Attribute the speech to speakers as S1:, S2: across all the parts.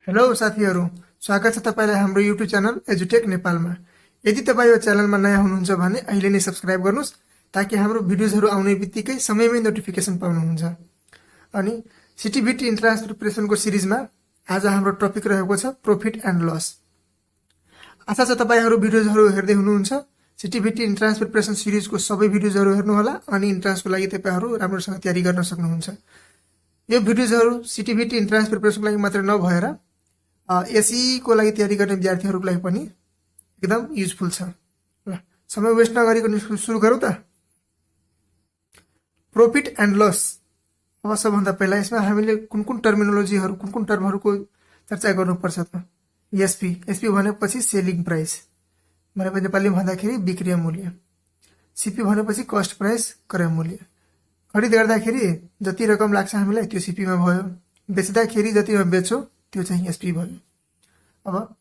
S1: Hello साथीहरू, स्वागत छ तपाईलाई हाम्रो युट्युब च्यानल एजुटेक नेपालमा। यदि तपाईँ यो च्यानलमा नयाँ हुनुहुन्छ भने अहिले नै सब्स्क्राइब गर्नुहोस् ताकि हाम्रो भिडियोजहरू आउने बित्तिकै समयमै नोटिफिकेसन पाउनुहुन्छ। अनि सिटिभिटी इन्ट्रान्स प्रिपरेसनको सिरिजमा आज हाम्रो टपिक रहेको छ प्रॉफिट एन्ड लस। आशा छ तपाईहरू भिडियोजहरू हेर्दै हुनुहुन्छ। सिटिभिटी इन्ट्रान्स प्रिपरेसन सिरिजको सबै भिडियोजहरू हेर्नुहोला अनि इन्ट्रान्सको लागि तपाईहरू राम्रोसँग तयारी गर्न सक्नुहुन्छ। यो भिडियोजहरू सिटिभिटी इन्ट्रान्स प्रिपरेसनको लागि मात्र नभएर एसई को लागि तयारी गर्ने विद्यार्थीहरूको लागि पनि एकदम युजफुल छ। ल समय वेस्ट नगरिकन सुरु गरौँ त। Profit and loss. अब सबभन्दा पहिला यसमा हामीले कुन कुन टर्मिनोलोजीहरू कुन कुन टर्महरूको चर्चा गर्नुपर्छ त। एसपी एसपी भनेपछि सेलिङ प्राइस, भनेपछि नेपालीमा भन्दाखेरि बिक्री मूल्य। सीपी भनेपछि कस्ट प्राइस क्रय मूल्य। खरिद गर्दाखेरि जति रकम लाग्छ हामीलाई त्यो सीपीमा भयो, बेच्दाखेरि जतिमा बेच्यो त्यो चाहिँ एसपी भयो। अब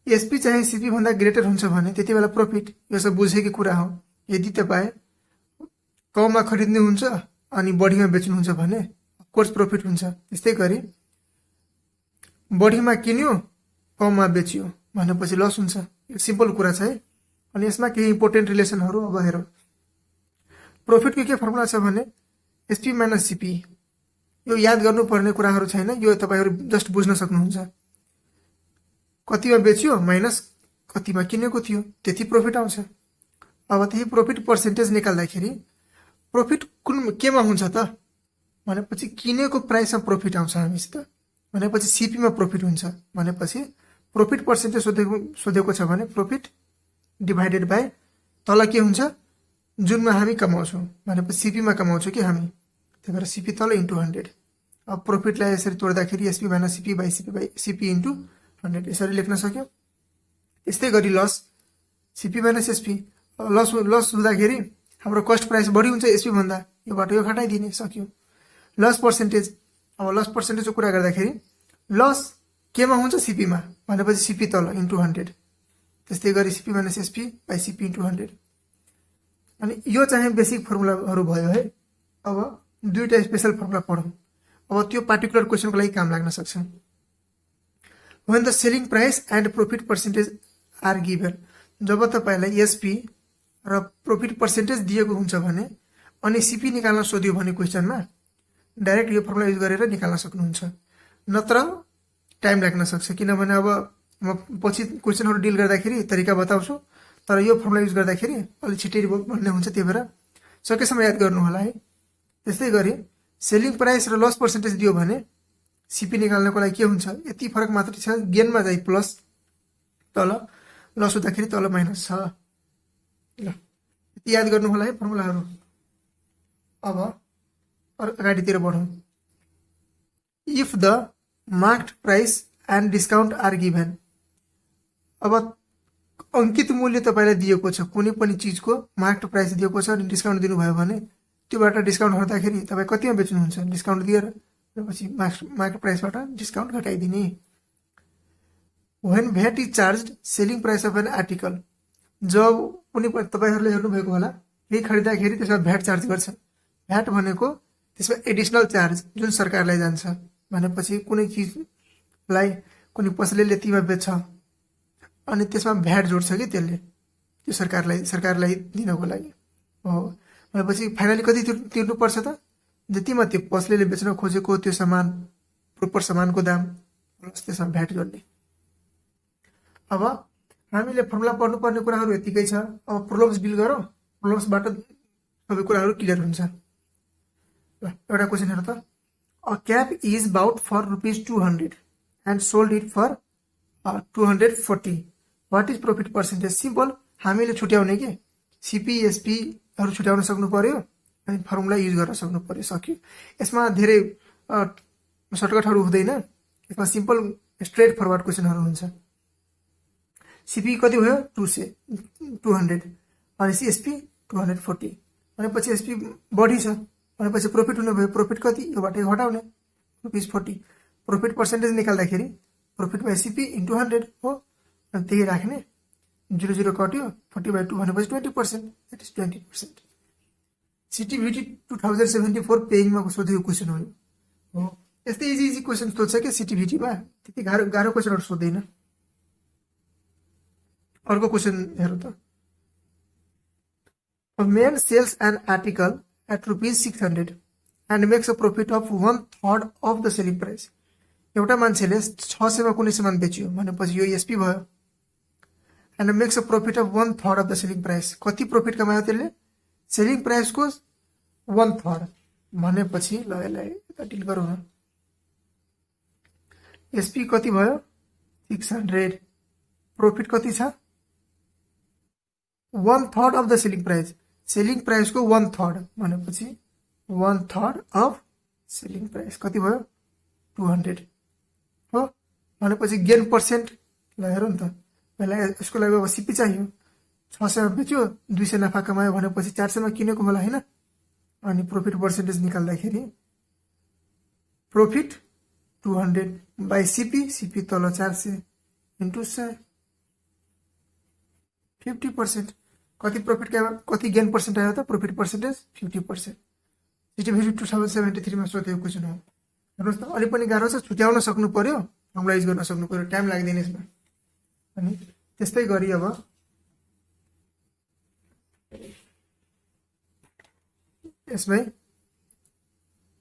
S1: एसपी चाहिँ सीपी भन्दा ग्रेटर हुन्छ भने त्यति बेला प्रॉफिट, यो सब बुझेको कुरा हो। यदि तपाईँ कममा खरिद्नुहुन्छ अनि बढीमा बेच्नुहुन्छ भने अफकोर्स प्रॉफिट हुन्छ। त्यस्तै गरी बढीमा किन्यो कममा बेच्यो भनेपछि लस हुन्छ। यो सिम्पल कुरा छ है। अनि यसमा केही इम्पोर्टेन्ट रिलेसनहरू अब हेरौँ। प्रॉफिटको के फर्मुला छ भने एसपी माइनस सीपी। यो याद गर्नुपर्ने कुराहरू छैन, यो तपाईहरु जस्ट बुझ्न सक्नुहुन्छ। कतिमा बेच्यो माइनस कतिमा किनेको थियो त्यति प्रॉफिट आउँछ। अब त्यही प्रॉफिट पर्सेन्टेज निकाल्दाखेरि प्रॉफिट कुन केमा हुन्छ त भनेपछि किनेको प्राइसमा प्रॉफिट आउँछ हामीसित, भनेपछि सीपी मा प्रॉफिट हुन्छ। भनेपछि प्रॉफिट पर्सेन्टेज सोधेको छ भने प्रॉफिट डिभाइडेड बाइ तल के हुन्छ जुनमा हामी कमाउँछौँ, भनेपछि सीपी मा कमाउँछौँ कि हामी, त्यही भएर सीपी तल इन्टु 100। अब प्रॉफिटलाई यसरी तोड्दाखेरि SP minus CP by CP into 100 यसरी लेख्न सक्यो। यस्तै गरी loss CP minus SP. Loss हुँदाखेरि हाम्रो कस्ट प्राइस बढी हुन्छ एसपी भन्दा, योबाट यो घटाइदिने सक्यो। Loss percentage. अब लस पर्सेन्टेजको कुरा गर्दाखेरि लस केमा हुन्छ सीपी मा, भनेपछि सीपी तल इन्टु 100। त्यस्तै गरी CP minus SP by CP into 100। अनि यो चाहिँ बेसिक फर्मुलाहरू भयो है। अब दुईटा स्पेशल फर्मुला पढौँ। अब त्यो पार्टिकुलर क्वेशनको लागि काम लाग्न सक्छ। When the selling price and profit percentage are given, जब तपाईलाई एसपी र प्रॉफिट पर्सेन्टेज दिएको हुन्छ भने अनि सीपी निकाल्न सोधियो भने क्वेशनमा डाइरेक्ट यो फर्मुला युज गरेर निकाल्न सक्नुहुन्छ। नत्र टाइम लाग्न सक्छ, किनभने अब म पछि क्वेशनहरू डिल गर्दाखेरि तरिका बताउँछु, तर यो फर्मुला युज गर्दाखेरि अलि छिटै भन्ने हुन्छ, त्यही भएर सकेसम्म याद गर्नु होला है। त्यस्तै गरी सेलिङ प्राइस र लस पर्सेन्टेज दियो भने सीपी निकाल्नको लागि के हुन्छ, यति फरक मात्र छ। गेनमा चाहिँ प्लस तल, लस हुँदाखेरि तल माइनस छ। ल यति याद गर्नु होला है फर्मुलाहरू। अब अगाडितिर बढौँ। If the marked price and discount are given. अब अंकित मूल्य तपाईलाई दिएको छ, कुनै पनि चीजको मार्क्ड प्राइस दिएको छ अनि डिस्काउन्ट दिनुभयो भने त्योबाट डिस्काउन्ट हट्दाखेरि तपाईँ कतिमा बेच्नुहुन्छ डिस्काउन्ट दिएर, पछि मार्केट प्राइसबाट डिस्काउन्ट घटाइदिने। When VAT is charged selling price of an article. जब कुनै तपाईहरुले हेर्नु भएको होला केही खरिदाखेरि त्यसमा भ्याट चार्ज गर्छ। भ्याट भनेको त्यसमा एडिशनल चार्ज जुन सरकारलाई जान्छ। भनेपछि कुनै चीजलाई कुनै पसलेले तीमा बेच्छ अनि त्यसमा भ्याट जोड्छ कि त्यसले, त्यो सरकारलाई दिनको लागि हो। भनेपछि फाइनली कति तिर्नु पर्छ त, जतिमा त्यो पसलेले बेच्न खोजेको त्यो सामान प्रोपर सामानको दाम प्लस त्यसमा भ्याट जोड्ने। अब हामीले फर्मुला पढ्नुपर्ने कुराहरू यतिकै छ। अब प्रोब्लम्स डिल गरौँ, प्रोब्लम्सबाट सबै कुराहरू क्लियर हुन्छ। ल एउटा क्वेशन हेर त। A cap is bought for ₹200 and sold it for 240। What is profit percentage. Simple, हामीले छुट्याउने के सीपी एसपी हरू छुट्याउन सक्नु पर्यो अनि फर्मुला युज गर्न सक्नु पर्यो, सक्यो। यसमा धेरै सर्टकटहरू हुँदैन, यसमा सिम्पल स्ट्रेट फरवर्ड क्वेशनहरू हुन्छ। सीपी कति भयो 200 अनि एसपी 240 भनेपछि एसपी बढी छ भनेपछि प्रॉफिट हुने भयो। प्रॉफिट कति, योबाट घटाउने ₹40। प्रॉफिट पर्सेन्टेज निकाल्दाखेरि प्रॉफिट बाइ सीपी इन्टु 100 हो, अनि त्यही राख्ने। 0 कट्यो, 40/2 भनेपछि 20%, द्याट इज 20%। सिटिभिटी 2074 पेइङमा सोधेको क्वेशन हो। यस्तै इजी इजी क्वेसन सोध्छ क्या सिटिभिटीमा, त्यति गाह्रो गाह्रो क्वेसनहरू सोध्दैन। अर्को क्वेसन हेरौँ त। A man sells an article at ₹600 and makes a profit of 1/3 of the selling price. एउटा मान्छेले 600 मा कुनै सामान बेच्यो भनेपछि यो एसपी भयो। and makes a profit of 1/3 of the selling price. कति प्रॉफिट कमायो त्यसले? सेलिङ प्राइसको 1/3 भनेपछि ल यसलाई यता डिल गरौँ न। एसपी कति भयो? 600। प्रॉफिट कति छ? 1/3 of the selling price. Selling प्राइसको 1/3 भनेपछि 1/3 of सेलिङ प्राइस कति भयो? 200 हो। भनेपछि गेन पर्सेन्ट ल हेरौँ त। पहिला यसको लागि अब सिपी चाहियो। 600 मा बेच्यो, 200 नाफा कमायो भनेपछि 400 मा किनेको होला हैन। अनि प्रॉफिट पर्सेन्टेज निकाल्दाखेरि प्रॉफिट 200 बाइ सीपी, सीपी तल 400 इन्टु 100 50%। कति प्रॉफिट कति गेन पर्सेन्ट आयो त? Profit percentage 50%। सिटिभिटी 2073 मा सोधेको क्वेसन हो। हेर्नुस् त, अलि पनि गाह्रो छ, छुट्याउन सक्नु पर्यो, फर्मुलाइज गर्न सक्नु पर्यो, टाइम लाग्दैन यसमा। अनि त्यस्तै गरी अब यसमै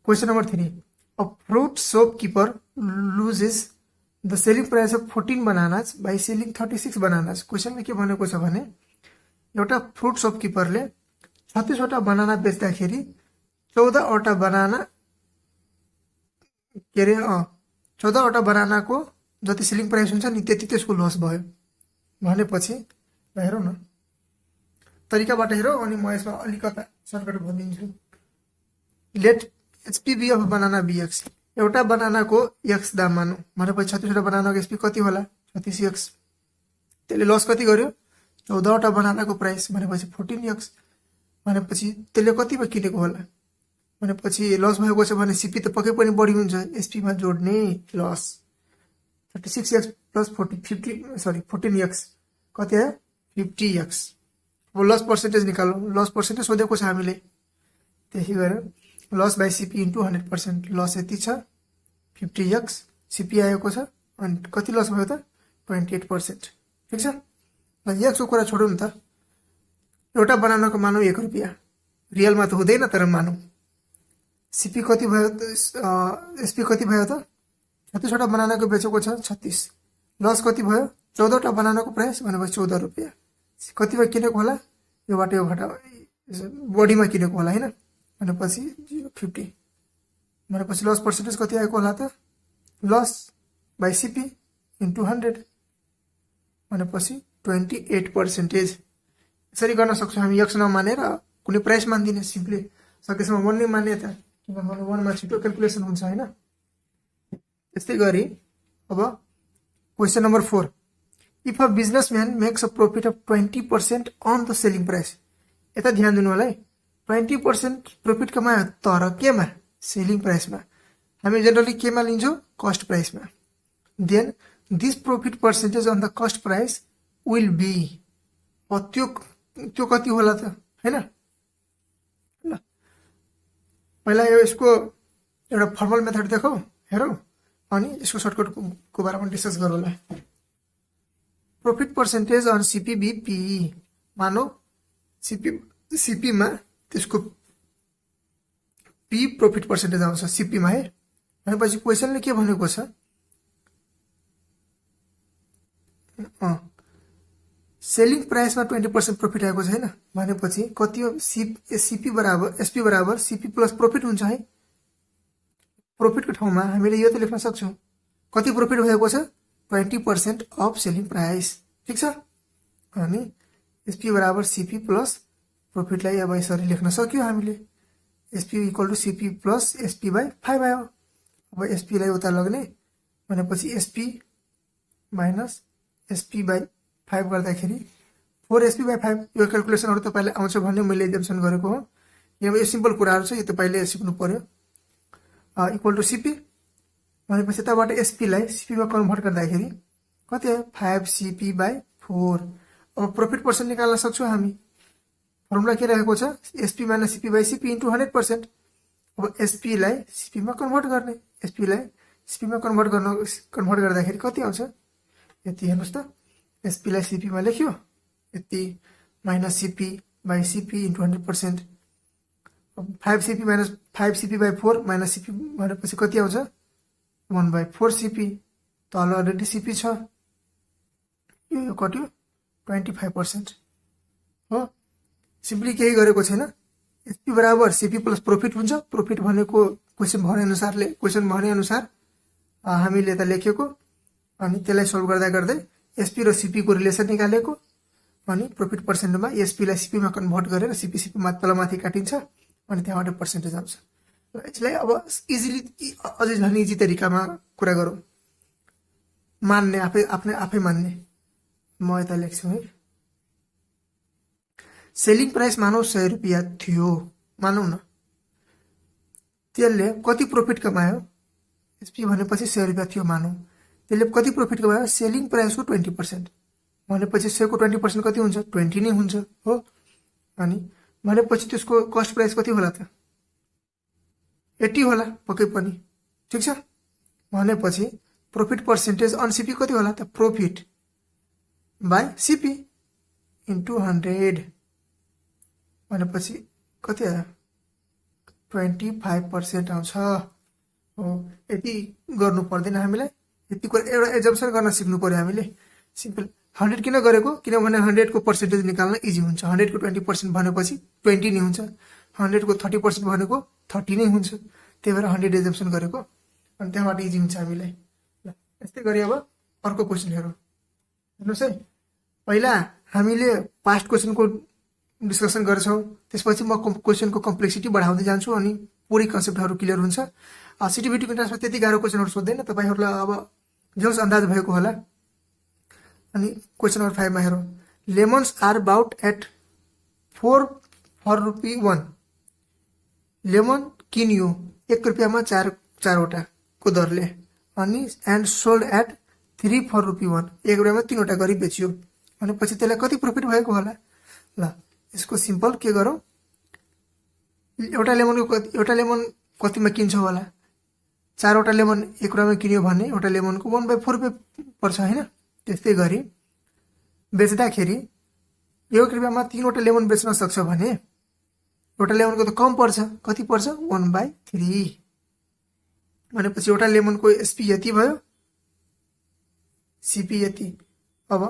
S1: question number 3। A fruit shopkeeper loses the selling price of 14 bananas by selling 36 bananas. क्वेसनमा के भनेको छ भने एउटा फ्रुट शॉपकीपरले 36 वटा बनाना बेच्दाखेरि 14 वटा बनाना के अरे 14 वटा बनानाको जति सेलिङ प्राइस हुन्छ नि त्यति त्यसको लस भयो भनेपछि हेरौँ न तरिकाबाट हेरौँ। अनि म यसमा अलिकता सर्टकट भनिदिन्छु। Let HP be of banana be x. एउटा बनानाको एक्स दाम मानौँ भनेपछि 36 वटा बनानाको एचपी कति होला? 36x। त्यसले लस कति गर्यो? 14 वटा बनानाको प्राइस भनेपछि 14x भनेपछि त्यसले कतिमा किनेको होला भनेपछि लस भएको छ भने सीपी त पक्कै पनि बढी हुन्छ। एसपी मा जोड्ने लस 36x प्लस 14x कति आयो? 50x। अब लस पर्सेन्टेज निकालौँ। लस पर्सेन्टेज सोधेको छ हामीले, त्यही भएर loss by CP into 100%। Loss यति छ 50x, सीपी आएको छ अनि कति लस भयो त? 28%। ठिक छ। एक्सको कुरा छोडौँ न त। एउटा बनानाको मानौँ 1 रुपियाँ, रियलमा त हुँदैन तर मानौँ। सीपी कति भयो त? एसपी कति भयो त? 36 वटा बनानाको बेचेको छ 36। लस कति भयो? 14 वटा बनानाको प्राइस भनेपछि 14 रुपियाँ। कतिमा किनेको होला? योबाट यो घटा बढीमा किनेको होला हैन भनेपछि 50 भनेपछि लस पर्सेन्टेज कति आएको होला त? लस बाई सीपी इन्टु 100 भनेपछि 28%। यसरी गर्न सक्छौँ हामी। एक्स नमानेर कुनै प्राइस मान्दिने, सिम्पली सकेसम्म 1 नै मान्ने त, किनभने 1 मा छिटो क्याल्कुलेसन हुन्छ हैन। त्यस्तै गरी अब question number 4। If a businessman makes a profit of 20% on the selling price. यता ध्यान दिनु होला है। 20% प्रॉफिट कमायो तर केमा? सेलिङ प्राइसमा। हामी जनरली केमा लिन्छौँ? कस्ट प्राइसमा। Then this profit percentage on the cost price will be. त्यो कति होला त हैन? ल पहिला यसको एउटा फर्मल मेथड देखौँ, हेरौँ, अनि यसको सर्टकटको बारेमा डिस्कस गरौँ होला। प्रॉफिट पर्सेन्टेज अन सीपीबीपी मानौ सीपी मा त्यसको पी प्रॉफिट पर्सेन्टेज आउँछ सीपी मा है। भनेपछि क्वेसनले के भनेको छ? सेलिङ प्राइसमा 20% प्रॉफिट आएको छ हैन भनेपछि कति हो? सीपी बराबर एसपी बराबर सीपी प्लस प्रॉफिट हुन्छ है। प्रॉफिटको ठाउँमा हामीले यो त लेख्न सक्छौँ। कति प्रॉफिट भएको छ? 20% अफ सेलिङ प्राइस। ठीक छ। अनि एसपी बराबर सीपी प्लस प्रॉफिटलाई अब यसरी लेख्न सक्यो हामीले। SP equal to CP plus SP by 5 आयो। अब एसपी लाई उता लग्ने भनेपछि एसपी माइनस एसपी बाई 5 गर्दाखेरि 4 एसपी बाई 5। यो क्याल्कुलेसनहरु तपाईले आउँछ भन्ने मैले एजम्पसन गरेको हो। यहाँ यो सिम्पल कुराहरु छ, यो तपाईले सिक्नु पर्यो। इक्वल टु सीपी भनेपछि यताबाट एसपी लाई सीपी मा कन्भर्ट गर्दाखेरि कति आयो? 5 सीपी बाई 4। अब प्रॉफिट पर्सेन्ट निकाल्न सक्छौं हामी। फर्मुला के रहेको छ? SP minus CP by CP into 100%। अब एसपी लाई सीपी मा कन्भर्ट गर्ने। एसपीलाई सीपीमा कन्भर्ट गर्दाखेरि कति आउँछ यति हेर्नुस् त एसपीलाई सीपीमा लेख्यो यति minus CP by CP into 100%। 5 minus 5 by 4 minus CP भनेपछि कति आउँछ 1/4 सीपी तल अलरेडी सीपी छ यो कट्यो 25% हो। सिम्पली केही गरेको छैन एसपी बराबर सीपी प्लस प्रॉफिट हुन्छ। प्रॉफिट भनेको क्वेशन भने अनुसार हामीले त लेखेको अनि त्यसलाई सल्भ गर्दा गर्दै एसपी र सीपी को रिलेसन निकालेको अनि प्रॉफिट पर्सेन्टमा एसपी लाई सीपी मा कन्भर्ट गरेर सीपी मा तलमाथि काटिन्छ अनि त्यहाँ 100% आउँछ। र यसलाई अब इजिली अझै झन् इजी तरिकामा कुरा गरौँ मान्ने आफै मान्ने म यता लेख्छु है। सेलिङ प्राइस मानौ 100 रुपैयाँ थियो मानौ न त्यसले कति प्रॉफिट कमायो एसपी भनेपछि 100 रुपैयाँ थियो मानौ त्यसले कति प्रॉफिट कमायो सेलिङ प्राइसको 20% भनेपछि 100 को 20% कति हुन्छ 20 नै हुन्छ हो। अनि भनेपछि त्यसको कस्ट प्राइस कति होला त 80 होला पक्कै पनि ठीक छ। भनेपछि प्रॉफिट पर्सेन्टेज अन सीपी कति होला त प्रॉफिट बाई सीपी इन्टु 100 भनेपछि कति आयो 25% आउँछ हो। यति गर्नु पर्दैन हामीलाई यति एउटा एजम्पसन गर्न सिक्नु पर्यो हामीले। सिम्पल 100 किन गरेको किनभने 100 को पर्सेन्टेज निकाल्न इजी हुन्छ। 100 को 20% भनेपछि 20 नै हुन्छ 100 को 30% भनेको 30 नै हुन्छ त्यही भएर 100 एजम्पसन गरेको अनि त्यहाँबाट इजी हुन्छ हामीलाई। ल यस्तै गरी अब अर्को क्वेशन हेरौँ हेर्नुस् है। पहिला हामीले पास्ट क्वेशनको डिस्कसन गर्छौं त्यसपछि म क्वेशनको कम्प्लेक्सिटी बढाउँदै जान्छु अनि पुरै कन्सेप्टहरु क्लियर हुन्छ। सिटीबीटी इन्ट्रान्समा त्यति गाह्रो क्वेशनहरु सोध्दैन तपाईहरुलाई अब जस अन्दाज भएको होला। अनि क्वेशन नम्बर 5 मा हेरौँ lemons are bought at 4 for rupee 1 lemon किनियो 1 रुपैयाँमा 4 वटा को दरले अनि and sold at 3 for rupee 1 1 रुपैयाँमा 3 वटा गरी बेचियो अनि पछि त्यसलाई कति प्रॉफिट भएको होला। ल यसको सिम्पल के गरौँ एउटा लेमन कतिमा किन्छ होला 4 वटा लेमन 1 रुपैयाँमा किन्यो भने एउटा लेमनको 1/4 रुपैयाँ पर्छ हैन। त्यस्तै गरी बेच्दाखेरि 1 रुपैयाँमा 3 वटा लेमन बेच्न सक्छ भने एउटा लेमनको त कम पर्छ कति पर्छ 1/3 भनेपछि एउटा लेमनको एसपी यति भयो सीपी यति। अब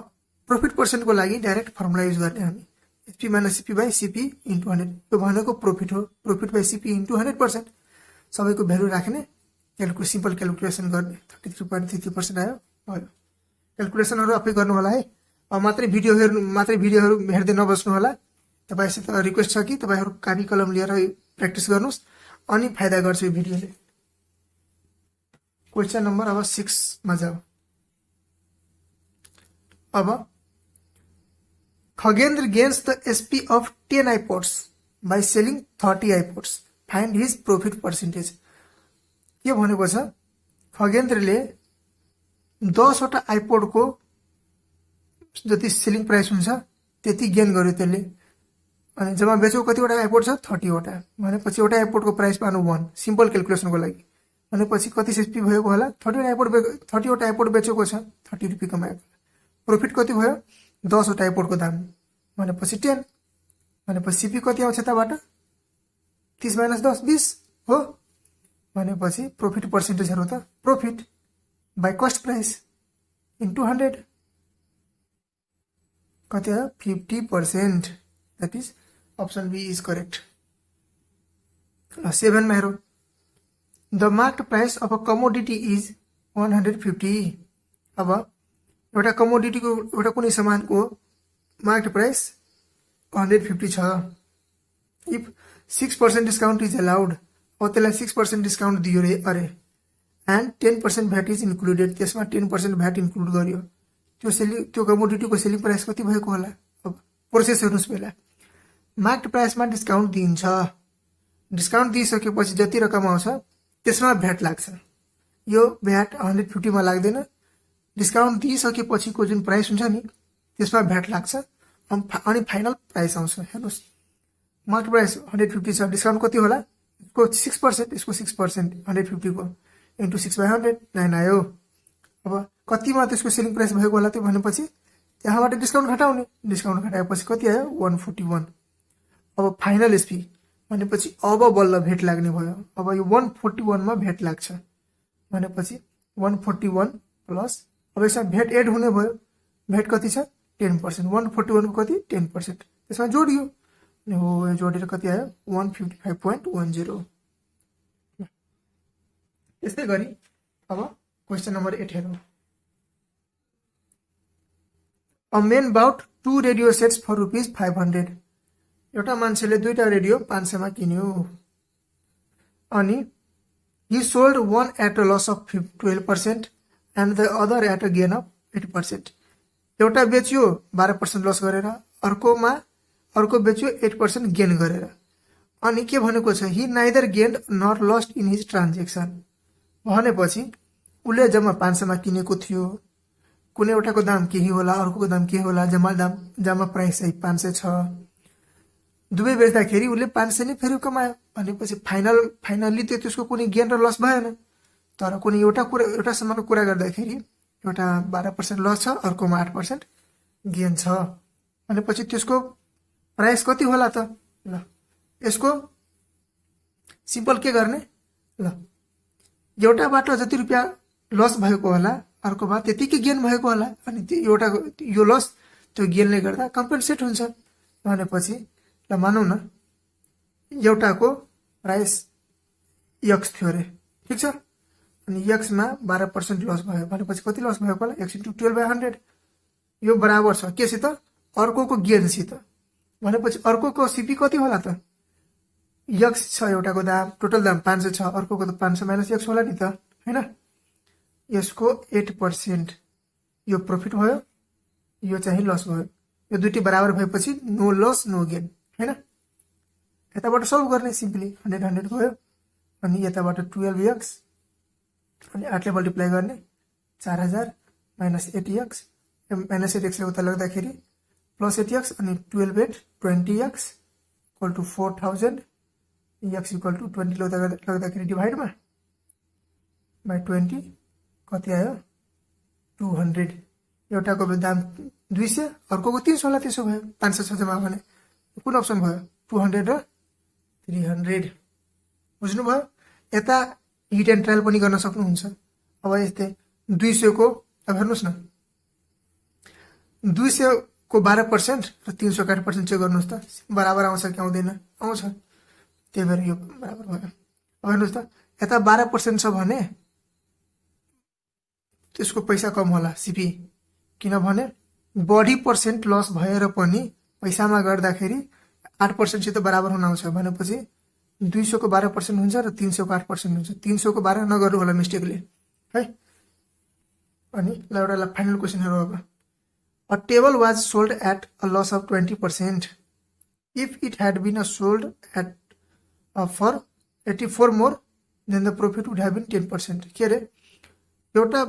S1: प्रॉफिट पर्सेन्ट को लागि डाइरेक्ट फर्मुला युज गर्ने हामी SP minus CP by CP into 100 यो भनेको प्रॉफिट हो प्रॉफिट बाई सीपी इन्टु 100% सबैको भ्यालु राख्ने सिम्पल क्याल्कुलेसन गर्ने 33.33% आयो भयो। क्याल्कुलेसनहरु आफै गर्नु होला है। अब मात्रै भिडियोहरु हेर्दै नबस्नु होला। तपाईसित रिक्वेस्ट छ कि तपाईहरु कापी कलम लिएर प्र्याक्टिस गर्नुस् अनि फाइदा गर्छ यो भिडियोले। क्वेशन नम्बर अब 6 मा जाऊ। अब Khagendra gains the SP of 10 iPods by selling 30 iPods. Find his profit percentage. के भनेको छ खगेन्द्रले 10 वटा आइपोड को जति सेलिङ प्राइस हुन्छ त्यति गेन गर्यो त्यसले अनि जम्मा बेच्यो कतिवटा आइपोड छ 30 वटा भनेपछि एउटा आइपोड को प्राइस पानु 1 सिम्पल क्याल्कुलेसनको लागि भनेपछि कति एसपी भएको होला 30 वटा आइपोड बेचेको छ 30 रुपैयाँ कमाएको प्रॉफिट कति भयो 10 वटा आइपोड को दाम भनेपछि 10 भनेपछि सीपी कति आउँछ तबाट 30 - 10 20 हो भनेपछि प्रॉफिट पर्सेन्टेजहरु त profit by cost price into 100 कति हो 50%। That is option B is correct. 7 मा हेरौँ the market price of a commodity is 150। अब एउटा कमोडिटी को एउटा कुनै सामानको मार्केट प्राइस 150 छ। इफ 6% डिस्काउन्ट इज अलाउड और त्यसलाई 6% डिस्काउन्ट दियो रे अरे एन्ड 10% भ्याट इज इन्क्लुडेड त्यसमा 10% भ्याट इन्क्लुड गर्यो त्यो कमोडिटी को सेलिङ प्राइस कति भएको होला। अब प्रोसेस हेर्नुस् पहिला मार्केट प्राइसमा डिस्काउन्ट दिन्छ डिस्काउन्ट दिइसकेपछि जति रकम आउँछ त्यसमा भ्याट लाग्छ यो भ्याट 150 मा लाग्दैन डिस्काउन्ट दिइसकेपछिको जुन प्राइस हुन्छ नि त्यसमा भ्याट लाग्छ अनि फाइनल प्राइस आउँछ। हेर्नुस् मार्केट प्राइस 150 छ डिस्काउन्ट कति होला यसको 6% यसको 6% 150 को इन्टु 6/100 9 आयो। अब कतिमा त्यसको सेलिङ प्राइस भएको होला त्यो भनेपछि त्यहाँबाट डिस्काउन्ट घटाउने, डिस्काउन्ट घटाएपछि कति आयो 141। अब फाइनल एसपी भनेपछि अब बल्ल भेट लाग्ने भयो। अब यो 141 मा भेट लाग्छ भनेपछि 141 प्लस अब यसमा भेट एड हुने भयो। भेट कति छ 10%, 141 को कति 10% त्यसमा जोडियो अनि हो यो जोडेर कति आयो 155.10। त्यस्तै गरी अब क्वेशन नम्बर 8 हेरौँ। A man bought 2 radio sets for ₹500। एउटा मान्छेले दुईटा रेडियो 500 मा किन्यो अनि he sold one at a loss of 12% and the other at a gain of 8%। एउटा बेच्यो 12% लस गरेर, अर्को बेच्यो 8% गेन गरेर। अनि के भनेको छ he neither gained nor lost in his transaction भनेपछि उसले जम्मा 500 मा किनेको थियो, कुनै एउटाको दाम केही होला अर्कोको दाम के होला, जम्मा प्राइस चाहिँ 500 छ। दुवै बेच्दाखेरि उसले 500 नै फेरि कमायो भनेपछि फाइनल्ली त्यसको कुनै गेन र लस भएन। तर कुनै एउटा सम्मको कुरा गर्दाखेरि एउटा 12% लस छ, अर्कोमा 8% गेन छ भनेपछि त्यसको प्राइस कति होला त? ल यसको सिम्पल के गर्ने, ल एउटाबाट जति रुपियाँ लस भएको होला अर्कोमा त्यतिकै गेन भएको होला अनि एउटाको यो लस त्यो गेनले गर्दा कम्पेन्सेट हुन्छ भनेपछि ल मानौँ न एउटाको प्राइस x थियो रे, ठीक छ, अनि x मा 12% लस भयो भनेपछि कति लस भएको होला x * 12/100। यो बराबर छ केसित अर्कोको गेनसित भनेपछि अर्कोको सीपी कति होला त? x छ एउटाको दाम, टोटल दाम 500 छ, अर्कोको त 500 - x होला नि त, हैन? यसको 8% यो प्रॉफिट भयो, यो चाहिँ लस भयो। यो दुईटी बराबर भएपछि नो लस नो गेन, हैन? यताबाट सल्भ गर्ने सिम्पली 100 भयो अनि यताबाट 12x अनि 8 ले मल्टिप्लाई गर्ने 4000 - 8x -8x ले उता लाग्दाखेरि प्लस 8x अनि 12 20x = 4000 x = 20 ले उता लाग्दाखेरि डिभाइड मा बाइ 20 कति आयो 200। एउटाको दाम 200 अर्कोको 300 होला, त्यसो भयो 500 छ जम्मा भने कुन अप्सन भयो 200 र 300। बुझ्नुभयो? यता हिट एन्ड ट्रायल पनि गर्न सक्नुहुन्छ। अब यस्तै 200 को अब हेर्नुस् न 200 को 12% र 300 को 8% चाहिँ गर्नुस् त बराबर आउँछ कि आउँदैन? आउँछ, त्यही भएर यो बराबर भयो। अब हेर्नुस् त यता 12% छ भने त्यसको पैसा कम होला सीपी, किनभने बढी पर्सेन्ट लस भएर पनि पैसामा गर्दाखेरि 8% सित बराबर हुन आउँछ भनेपछि 200 को 12% हुन्छ र 300 को 8% हुन्छ। 300 को 12 नगर्नु होला मिस्टेकले है। अनि ल एउटा फाइनल क्वेशन हेरौँ अब। A table was sold at a loss of 20%. If it had been sold at for 84 more, then the profit would have been 10%। के रे एउटा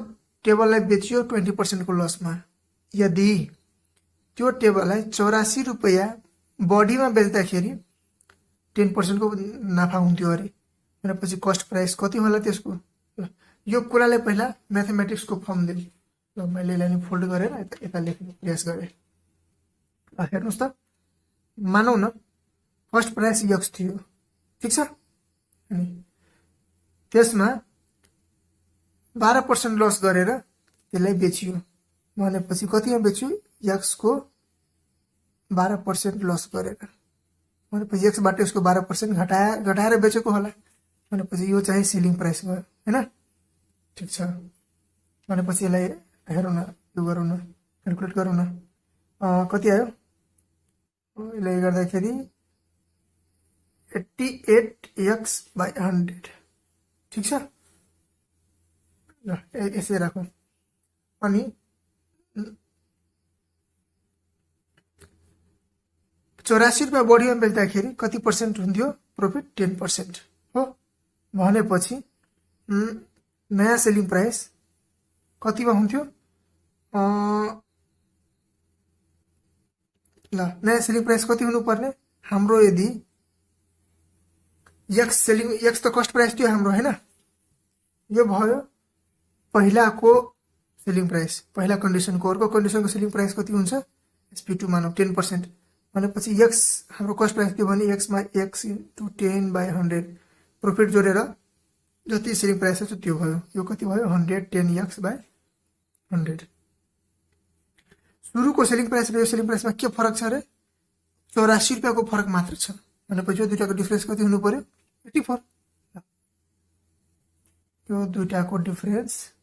S1: टेबललाई बेचियो 20% को लसमा, यदि त्यो टेबललाई 84 रुपैयाँ बढीमा बेच्दाखेरि 10% को नाफा हुन्थ्यो अरे भनेपछि कस्ट प्राइस कति होला त्यसको? यो कुरालाई पहिला म्याथमेटिक्सको फर्म दिउँ। ल मैले यसलाई फोल्ड गरेर यता लेख्ने प्रयास गरेँ। हेर्नुस् त मानौ न फर्स्ट प्राइस x थियो, ठीक छ, अनि त्यसमा 12% लस गरेर त्यसलाई बेचियो भनेपछि कतिमा बेच्यो x को 12% लस गरेर भनेपछि x बाट यसको 12% घटाएर बेचेको होला भनेपछि यो चाहिँ सेलिङ प्राइस भयो, हैन? ठीक छ, भनेपछि यसलाई हेरौँ न, यो गरौँ न, क्याल्कुलेट गरौँ न कति आयो। यसलाई गर्दाखेरि 88x/100, ठीक छ। ल यसै राखौँ अनि 84 रुपैयाँ बढीमा बेच्दाखेरि कति पर्सेन्ट हुन्थ्यो प्रॉफिट? 10% हो भनेपछि नयाँ सेलिङ प्राइस कतिमा हुन्थ्यो? ल नयाँ सेलिङ प्राइस कति हुनुपर्ने हाम्रो? यदि x त कस्ट प्राइस थियो हाम्रो, हैन? यो भयो पहिलाको सेलिङ प्राइस, पहिला कन्डिसनको। अर्को कन्डिसनको सेलिङ प्राइस कति हुन्छ, SP2 मानौ 10%, भनेपछि x हाम्रो कस्ट प्राइस के भने x मा x * 10/100 प्रॉफिट जोडेर जति सेलिङ प्राइस छ त्यो भयो। यो कति भयो 110x/100। सुरुको सेलिङ प्राइस र यो सेलिङ प्राइसमा के फरक छ रे, 84 रुपैयाँको फरक मात्र छ। भनेपछि यो दुईटाको डिफरेन्स कति हुनु पर्यो, 84। यो दुईटाको डिफरेन्स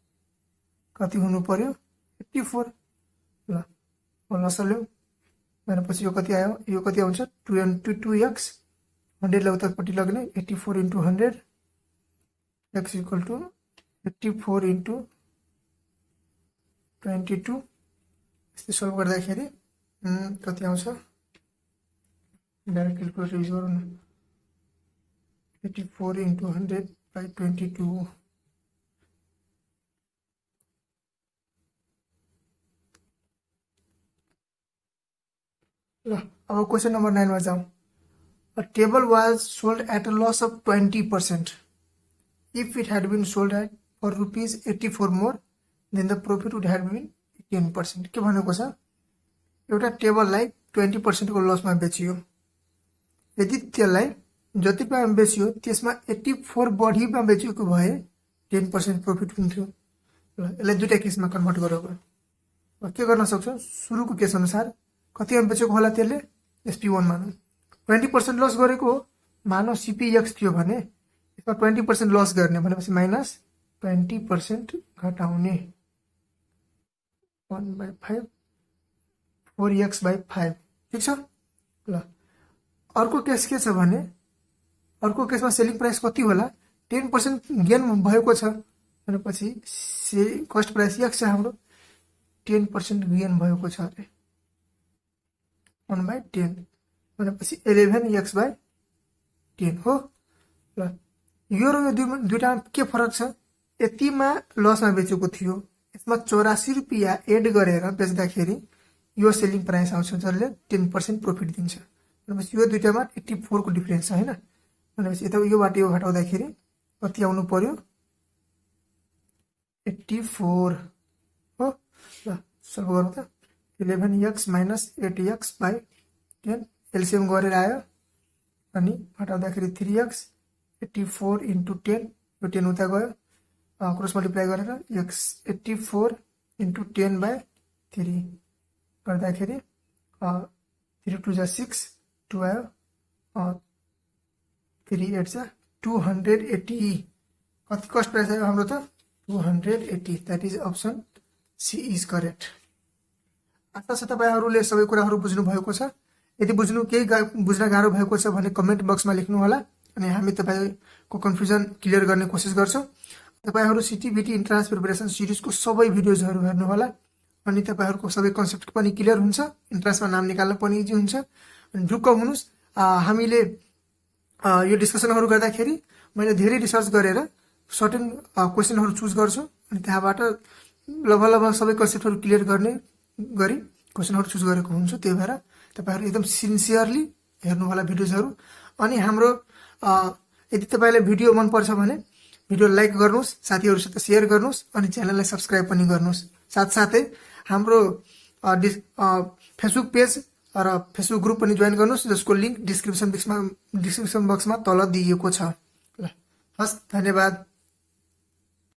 S1: कति हुनु पर्यो, 84। ल लसल्यो भनेपछि यो कति आयो, यो कति आउँछ 22x 100 लाई उतापट्टि लग्ने 84 * 100 x = 84 * 22। यस्तै सल्भ गर्दाखेरि कति आउँछ, डाइरेक्ट क्याल्कुलेटर युज गरौँ न। 84 * 100/22। ल अब क्वेश्चन नंबर 9 मा जाउँ। A table was sold at a loss of 20%. If it had been sold at for ₹84 more, then the profit would have been 10%. के भनेको छ, एउटा टेबललाई 20% को लसमा बेचियो। यदि त्यसलाई जति रुपैयाँमा बेचियो त्यसमा 84 बढीमा बेचिएको भए 10% प्रॉफिट हुन्थ्यो। ल यसलाई दुईटा केसमा कन्भर्ट गरौँ। के गर्न सक्छौ, सुरुको केस अनुसार कतिमा बेचेको होला त्यसले, SP1 मानौ 20% लस गरेको हो, मानौ CPX थियो भने यसमा 20% लस गर्ने भनेपछि माइनस 20% घटाउने 1/5 4x/5। ठीक छ। ल अर्को केस के छ भने, अर्को केसमा सेलिङ प्राइस कति होला, 10% गेन भएको छ भनेपछि कस्ट प्राइस x छ हाम्रो, 10% गेन भएको छ अरे 1/10 भनेपछि 11x/10 हो। ल यो र यो दुईटामा के फरक छ, यतिमा लसमा बेचेको थियो, यसमा 84 रुपैयाँ एड गरेर बेच्दाखेरि यो सेलिङ प्राइस आउँछ जसले 10% प्रॉफिट दिन्छ। भनेपछि यो दुईटामा 84 को डिफरेन्स छ हैन। भनेपछि यता योबाट यो घटाउँदाखेरि कति आउनु पर्यो, 84 हो। ल सल्भ गरौँ त। 11x - 8x/10 एलसीएम गरेर आयो अनि घटाउँदाखेरि 3x 84 * 10, यो 10 उता गयो, क्रस मल्टिप्लाई गरेर x 84 * 10/3 गर्दाखेरि 3 * 2 = 6, 2 आयो, 3 8 = 280। कति कस्ट प्राइस आयो हाम्रो त 280। That is option C is correct. आशा छ तपाईहरुले सबै कुराहरु बुझ्नु भएको छ। यदि बुझ्न गाह्रो भएको छ भने कमेन्ट बक्समा लेख्नु होला अनि हामी तपाईको कन्फ्युजन क्लियर गर्ने कोसिस गर्छौं। तपाईहरु सीटीबीटी इन्ट्रान्स प्रिपरेसन सिरिजको सबै भिडियोजहरु हेर्नु होला अनि तपाईहरुको सबै कन्सेप्ट पनि क्लियर हुन्छ, इन्ट्रान्समा नाम निकाल्न पनि इजी हुन्छ। अनि ढुक्क हुनुस्, हामीले यो डिस्कसनहरु गर्दाखेरि मैले धेरै रिसर्च गरेर सर्टेन क्वेशनहरु चुज गर्छु अनि त्यहाँबाट लगभग सबै कन्सेप्टहरु क्लियर गर्ने गरी क्वेशनहरु चुज गरेको हुन्छु। त्यही भएर तपाईहरु एकदम सिन्सियरली हेर्नु होला भिडियोजहरु। अनि हाम्रो यदि तपाईलाई भिडियो मन पर्छ भने भिडियो लाइक गर्नुस्, साथीहरुसित शेयर गर्नुस् अनि च्यानललाई सब्स्क्राइब पनि गर्नुस्। साथसाथै हाम्रो फेसबुक पेज र फेसबुक ग्रुप पनि जोइन गर्नुस् जसको लिंक डिस्क्रिप्सन बक्समा तल दिएको छ। ल हस्, धन्यवाद।